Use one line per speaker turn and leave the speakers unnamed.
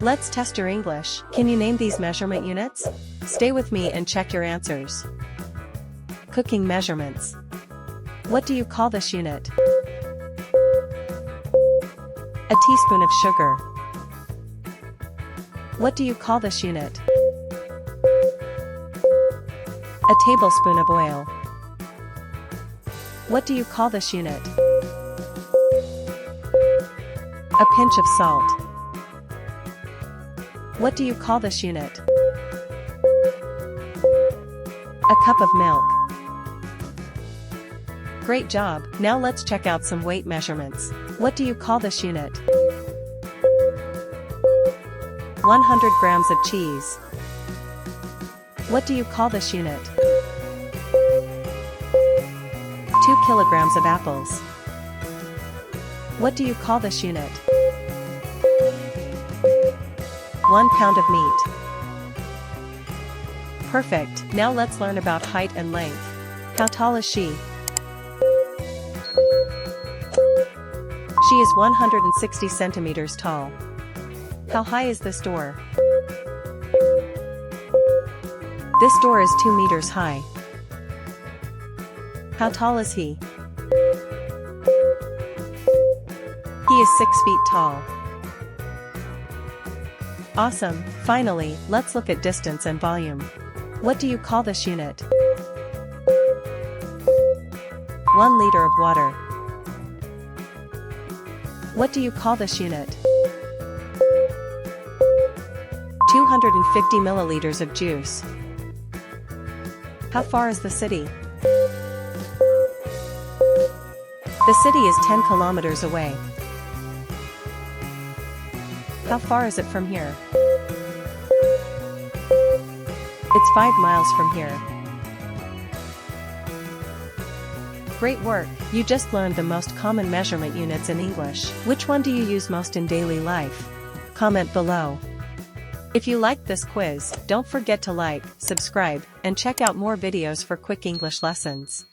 Let's test your English. Can you name these measurement units? Stay with me and check your answers. Cooking measurements. What do you call this unit? A teaspoon of sugar. What do you call this unit? A tablespoon of oil. What do you call this unit? A pinch of salt. What do you call this unit? A cup of milk. Great job. Now let's check out some weight measurements. What do you call this unit? 100 grams of cheese. What do you call this unit? 2 kilograms of apples. What do you call this unit? 1 pound of meat. Perfect. Now let's learn about height and length. How tall is she? She is 160 centimeters tall. How high is this door? This door is 2 meters high. How tall is he? He is 6 feet tall. Awesome. Finally, let's look at distance and volume. What do you call this unit? 1 liter of water. What do you call this unit? 250 milliliters of juice. How far is the city? The city is 10 kilometers away. How far is it from here? It's 5 miles from here. Great work! You just learned the most common measurement units in English. Which one do you use most in daily life? Comment below. If you liked this quiz, don't forget to like, subscribe, and check out more videos for quick English lessons.